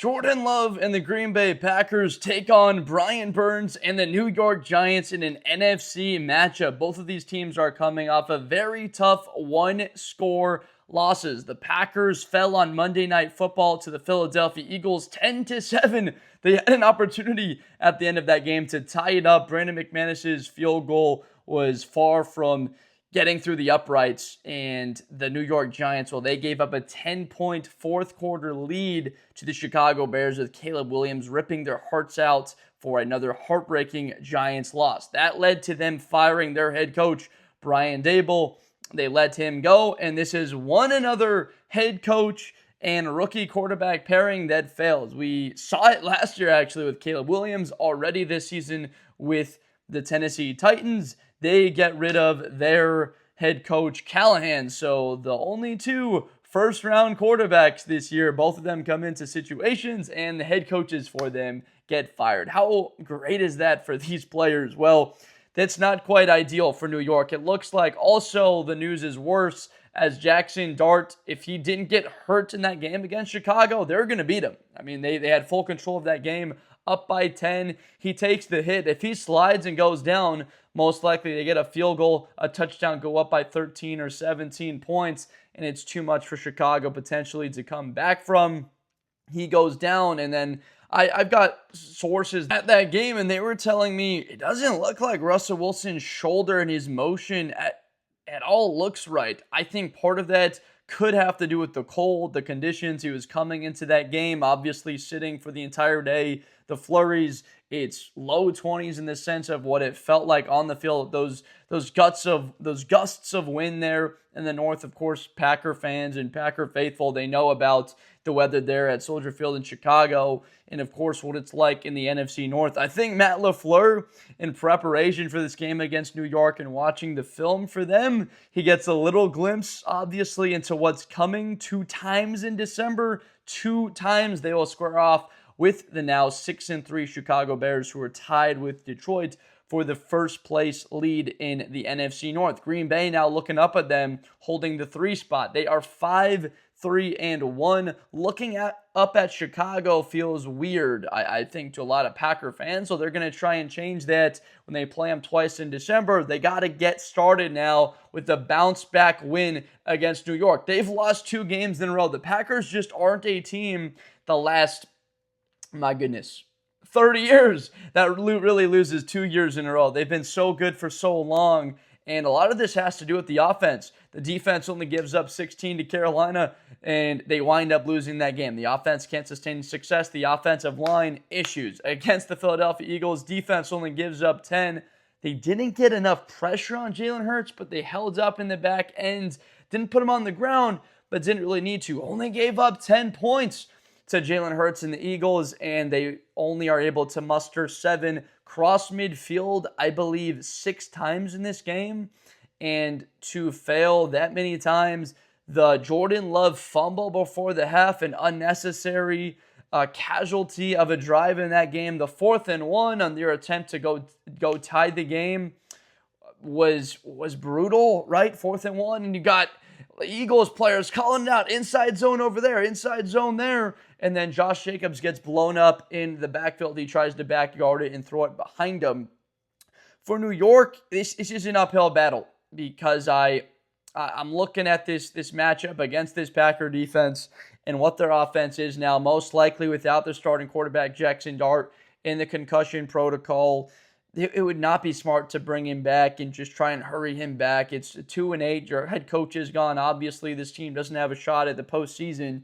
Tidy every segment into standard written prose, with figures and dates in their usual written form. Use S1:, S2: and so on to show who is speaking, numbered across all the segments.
S1: Jordan Love and the Green Bay Packers take on Brian Burns and the New York Giants in an NFC matchup. Both of these teams are coming off a very tough one-score losses. The Packers fell on Monday Night Football to the Philadelphia Eagles 10-7. They had an opportunity at the end of that game to tie it up. Brandon McManus's field goal was far from getting through the uprights, and the New York Giants, well, they gave up a 10-point fourth quarter lead to the Chicago Bears with Caleb Williams ripping their hearts out for another heartbreaking Giants loss. That led to them firing their head coach, Brian Daboll. They let him go, and this is one another head coach and rookie quarterback pairing that fails. We saw it last year, actually, with Caleb Williams, already this season with the Tennessee Titans. They get rid of their head coach, Callahan. So the only two first-round quarterbacks this year, both of them come into situations and the head coaches for them get fired. How great is that for these players? Well, that's not quite ideal for New York. It looks like also the news is worse as Jaxson Dart, if he didn't get hurt in that game against Chicago, they're going to beat him. I mean, they had full control of that game, up by 10. He takes the hit. If he slides and goes down, most likely they get a field goal, a touchdown, go up by 13 or 17 points, and it's too much for Chicago potentially to come back from. He goes down, and then I've got sources at that game, and they were telling me it doesn't look like Russell Wilson's shoulder and his motion at all looks right. I think part of that could have to do with the cold, the conditions. He was coming into that game, obviously sitting for the entire day. The flurries, it's low 20s in the sense of what it felt like on the field. Those gusts of wind there in the north. Of course, Packer fans and Packer faithful, they know about the weather there at Soldier Field in Chicago, and of course what it's like in the NFC North. I think Matt LaFleur, in preparation for this game against New York and watching the film for them, he gets a little glimpse, obviously, into what's coming 2 times in December. 2 times they will square off with the now 6-3 Chicago Bears, who are tied with Detroit for the first place lead in the NFC North. Green Bay now looking up at them, holding the 3 spot. They are 5-3-1. Looking up at Chicago feels weird, I think, to a lot of Packer fans. So they're going to try and change that when they play them twice in December. They got to get started now with a bounce-back win against New York. They've lost 2 games in a row. The Packers just aren't a team the last, my goodness, 30 years that really loses 2 years in a row. They've been so good for so long, and a lot of this has to do with the offense. The defense only gives up 16 to Carolina, and they wind up losing that game. The offense can't sustain success. The offensive line issues. Against the Philadelphia Eagles, defense only gives up 10. They didn't get enough pressure on Jalen Hurts, but they held up in the back end. Didn't put him on the ground, but didn't really need to. Only gave up 10 points to Jalen Hurts and the Eagles, and they only are able to muster 7 cross midfield, I believe, 6 times in this game. And to fail that many times, the Jordan Love fumble before the half, an unnecessary casualty of a drive in that game. The 4th and 1 on their attempt to go tie the game was brutal, right? 4th and 1, and you got Eagles players calling it out, inside zone over there, inside zone there, and then Josh Jacobs gets blown up in the backfield. He tries to backyard it and throw it behind him. For New York, this is an uphill battle because I'm looking at this matchup against this Packer defense and what their offense is now, most likely without their starting quarterback, Jaxson Dart, in the concussion protocol. It would not be smart to bring him back and just try and hurry him back. It's 2-8. Your head coach is gone. Obviously, this team doesn't have a shot at the postseason.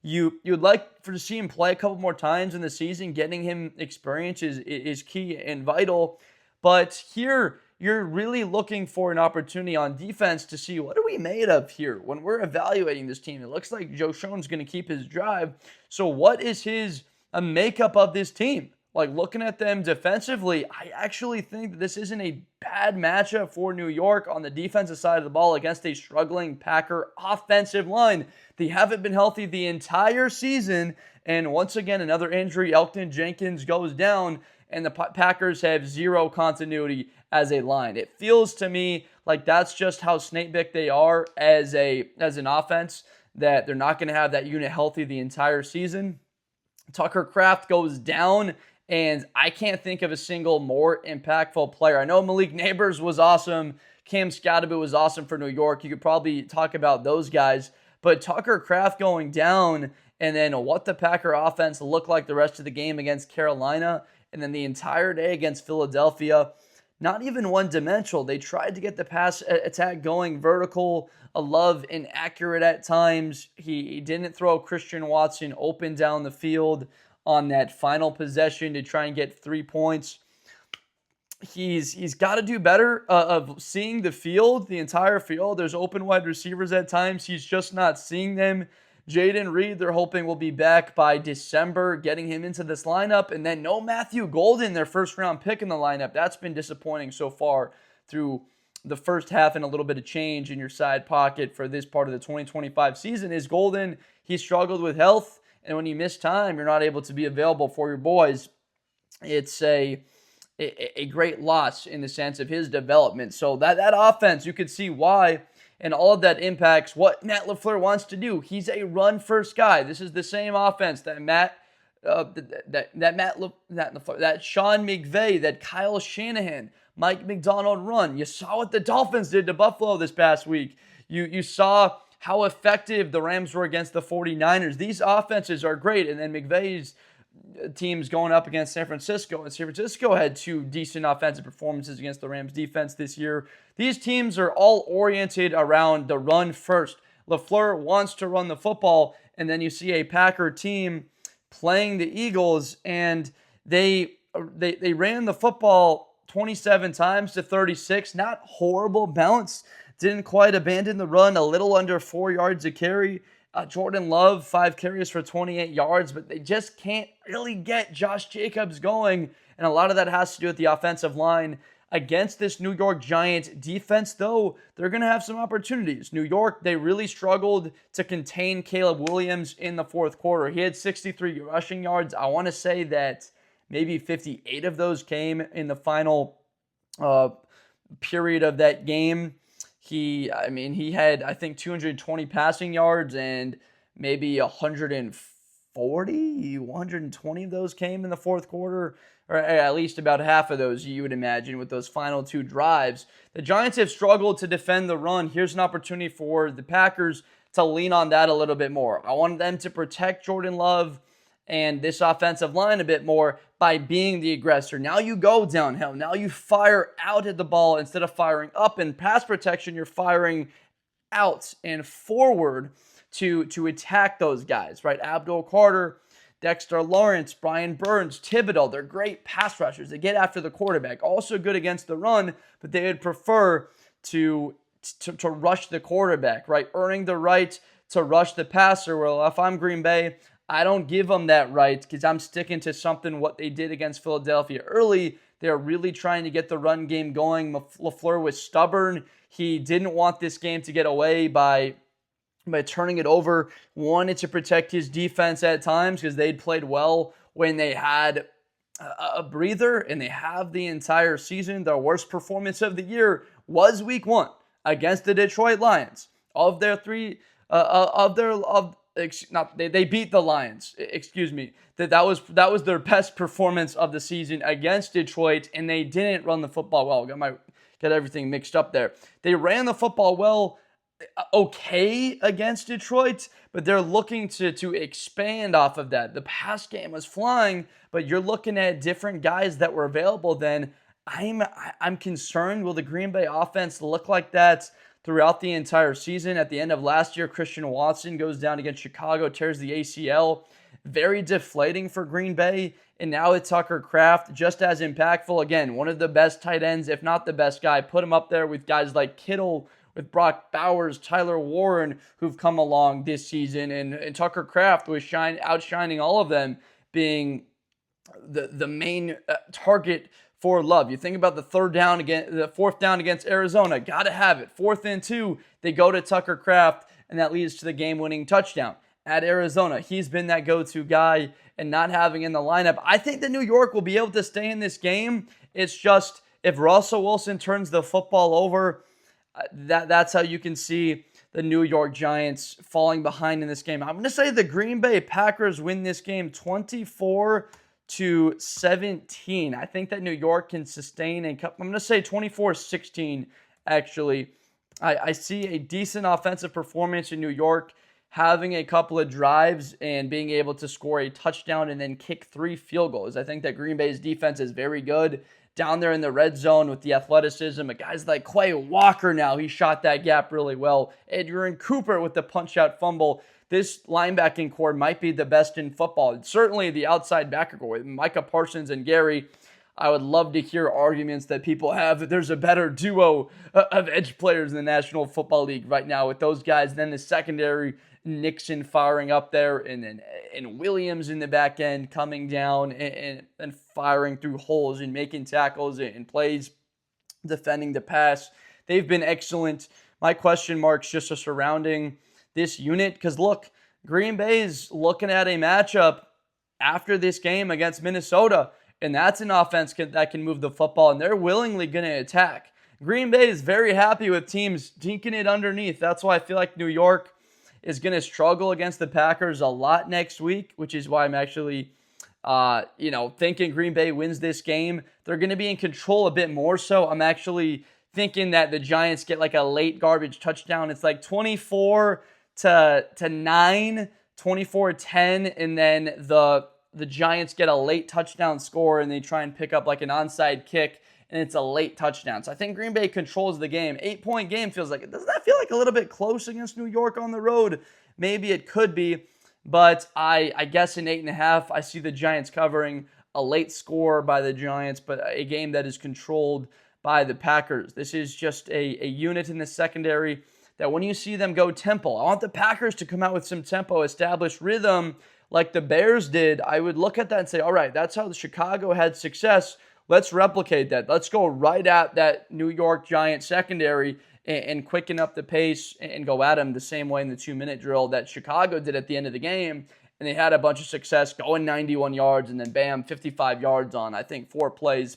S1: You'd like to see him play a couple more times in the season. Getting him experience is key and vital. But here, you're really looking for an opportunity on defense to see what are we made of here when we're evaluating this team. It looks like Joe Schoen's going to keep his drive. So what is a makeup of this team? Like, looking at them defensively, I actually think that this isn't a bad matchup for New York on the defensive side of the ball against a struggling Packer offensive line. They haven't been healthy the entire season, and once again, another injury. Elgton Jenkins goes down, and the Packers have 0 continuity as a line. It feels to me like that's just how snake-bit they are as an offense, that they're not going to have that unit healthy the entire season. Tucker Kraft goes down, and I can't think of a single more impactful player. I know Malik Neighbors was awesome. Cam Scottaboo was awesome for New York. You could probably talk about those guys. But Tucker Kraft going down, and then what the Packer offense looked like the rest of the game against Carolina, and then the entire day against Philadelphia, not even one-dimensional. They tried to get the pass attack going vertical. Love inaccurate at times. He didn't throw Christian Watson open down the field on that final possession to try and get 3 points. He's got to do better of seeing the field, the entire field. There's open wide receivers at times. He's just not seeing them. Jaden Reed, they're hoping will be back by December, getting him into this lineup. And then no Matthew Golden, their first-round pick in the lineup. That's been disappointing so far through the first half, and a little bit of change in your side pocket for this part of the 2025 season. Is Golden, he struggled with health, and when you miss time, you're not able to be available for your boys. It's a great loss in the sense of his development. So that offense, you could see why. And all of that impacts what Matt LaFleur wants to do. He's a run-first guy. This is the same offense that Sean McVay, that Kyle Shanahan, Mike McDonald run. You saw what the Dolphins did to Buffalo this past week. You saw how effective the Rams were against the 49ers. These offenses are great. And then McVay's teams going up against San Francisco, and San Francisco had 2 decent offensive performances against the Rams defense this year. These teams are all oriented around the run first. LaFleur wants to run the football, and then you see a Packer team playing the Eagles, and they ran the football 27 times to 36. Not horrible balance. Didn't quite abandon the run. A little under 4 yards a carry. Jordan Love, 5 carries for 28 yards, but they just can't really get Josh Jacobs going. And a lot of that has to do with the offensive line. Against this New York Giants defense, though, they're going to have some opportunities. New York, they really struggled to contain Caleb Williams in the fourth quarter. He had 63 rushing yards. I want to say that maybe 58 of those came in the final period of that game. He had, I think, 220 passing yards, and maybe 120 of those came in the fourth quarter, or at least about half of those, you would imagine, with those final 2 drives. The Giants have struggled to defend the run. Here's an opportunity for the Packers to lean on that a little bit more. I want them to protect Jordan Love and this offensive line a bit more by being the aggressor. Now you go downhill. Now you fire out at the ball instead of firing up. In pass protection, you're firing out and forward to attack those guys, right? Abdul Carter, Dexter Lawrence, Brian Burns, Thibodeau, they're great pass rushers. They get after the quarterback. Also good against the run, but they would prefer to rush the quarterback, right? Earning the right to rush the passer. Well, if I'm Green Bay, I don't give them that right because I'm sticking to something what they did against Philadelphia early. They're really trying to get the run game going. LaFleur was stubborn. He didn't want this game to get away by turning it over. Wanted to protect his defense at times because they'd played well when they had a breather, and they have the entire season. Their worst performance of the year was week 1 against the Detroit Lions. They beat the Lions. Excuse me. That was their best performance of the season against Detroit, and they didn't run the football well. Got everything mixed up there. They ran the football well, okay, against Detroit, but they're looking to expand off of that. The pass game was flying, but you're looking at different guys that were available then. I'm concerned, will the Green Bay offense look like that throughout the entire season? At the end of last year, Christian Watson goes down against Chicago, tears the ACL. Very deflating for Green Bay. And now it's Tucker Kraft, just as impactful. Again, one of the best tight ends, if not the best guy. Put him up there with guys like Kittle, with Brock Bowers, Tyler Warren, who've come along this season. And Tucker Kraft was outshining all of them, being the main target for Love. You think about the fourth down against Arizona. Got to have it. 4th and 2, they go to Tucker Kraft, and that leads to the game-winning touchdown. At Arizona, he's been that go-to guy, and not having in the lineup. I think that New York will be able to stay in this game. It's just, if Russell Wilson turns the football over, that's how you can see the New York Giants falling behind in this game. I'm going to say the Green Bay Packers win this game 24-17. I think that New York can sustain and I'm going to say 24-16 actually. I see a decent offensive performance in New York, having a couple of drives and being able to score a touchdown and then kick 3 field goals. I think that Green Bay's defense is very good down there in the red zone with the athleticism. A guy's like Quay Walker now. He shot that gap really well. Adrian Cooper with the punch-out fumble. This linebacking core might be the best in football. It's certainly the outside backer core with Micah Parsons and Gary. I would love to hear arguments that people have that there's a better duo of edge players in the National Football League right now with those guys. Then the secondary, Nixon firing up there, and Williams in the back end coming down and firing through holes and making tackles and plays, defending the pass. They've been excellent. My question marks just are surrounding this unit because, look, Green Bay is looking at a matchup after this game against Minnesota, and that's an offense that can move the football, and they're willingly going to attack. Green Bay is very happy with teams dinking it underneath. That's why I feel like New York is going to struggle against the Packers a lot next week, which is why I'm actually, thinking Green Bay wins this game. They're going to be in control a bit more so. I'm actually thinking that the Giants get like a late garbage touchdown. It's like 24-9, 24-10, and then the Giants get a late touchdown score and they try and pick up like an onside kick, and it's a late touchdown. So I think Green Bay controls the game. 8-point game feels like it. Doesn't that feel like a little bit close against New York on the road? Maybe it could be, but I guess in 8.5, I see the Giants covering a late score by the Giants, but a game that is controlled by the Packers. This is just a unit in the secondary that when you see them go tempo, I want the Packers to come out with some tempo, establish rhythm like the Bears did. I would look at that and say, all right, that's how the Chicago had success. Let's replicate that. Let's go right at that New York Giants secondary and quicken up the pace and go at them the same way in the 2-minute drill that Chicago did at the end of the game. And they had a bunch of success going 91 yards and then bam, 55 yards on, I think, 4 plays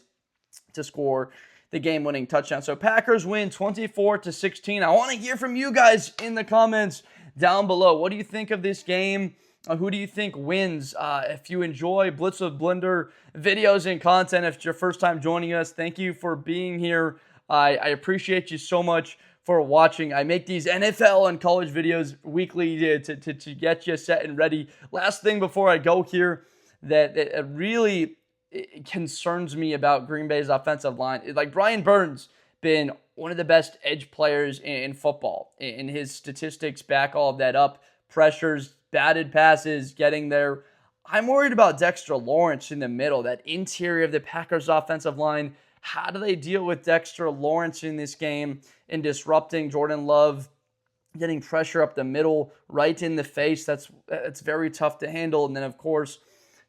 S1: to score the game-winning touchdown. So Packers win 24-16. I want to hear from you guys in the comments down below. What do you think of this game? Who do you think wins? If you enjoy Blitz with Blender videos and content, if it's your first time joining us, thank you for being here. I appreciate you so much for watching. I make these NFL and college videos weekly to get you set and ready. Last thing before I go here that really concerns me about Green Bay's offensive line. Like Brian Burns, been one of the best edge players in football, and his statistics back all of that up. Pressures, batted passes, getting there. I'm worried about Dexter Lawrence in the middle, that interior of the Packers offensive line. How do they deal with Dexter Lawrence in this game and disrupting Jordan Love, getting pressure up the middle, right in the face? That's very tough to handle. And then, of course,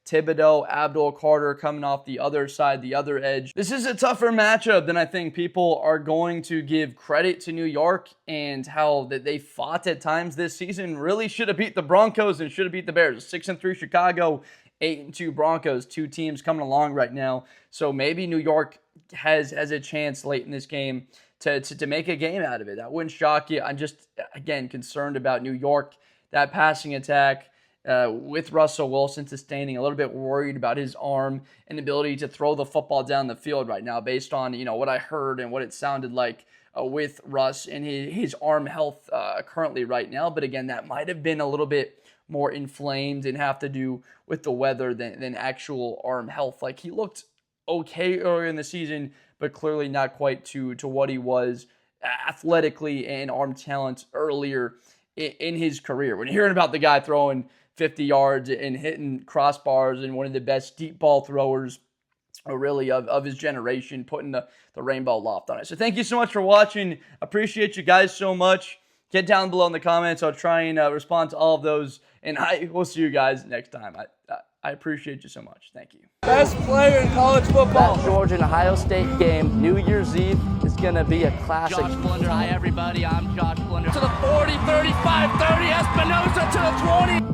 S1: Thibodeau, Abdul Carter coming off the other side, the other edge. This is a tougher matchup than I think people are going to give credit to New York, and how that they fought at times this season. Really should have beat the Broncos and should have beat the Bears. 6-3 Chicago, 8-2 Broncos, 2 teams coming along right now. So maybe New York has a chance late in this game to make a game out of it. That wouldn't shock you. I'm just, again, concerned about New York, that passing attack. With Russell Wilson sustaining, a little bit worried about his arm and ability to throw the football down the field right now based on, what I heard and what it sounded like with Russ and his arm health currently right now. But again, that might have been a little bit more inflamed and have to do with the weather than actual arm health. Like, he looked okay earlier in the season, but clearly not quite to what he was athletically and arm talent earlier in his career. When you're hearing about the guy throwing 50 yards and hitting crossbars and one of the best deep ball throwers really of his generation, putting the rainbow loft on it. So thank you so much for watching. Appreciate you guys so much. Get down below in the comments. I'll try and respond to all of those, and I will see you guys next time. I appreciate you so much. Thank you.
S2: Best player in college football.
S3: That Georgia and Ohio State game, New Year's Eve, is going to be a classic.
S4: Josh Blunder. Hi, everybody. I'm Josh Blunder.
S2: To the 40, 35, 30, Espinosa to the 20.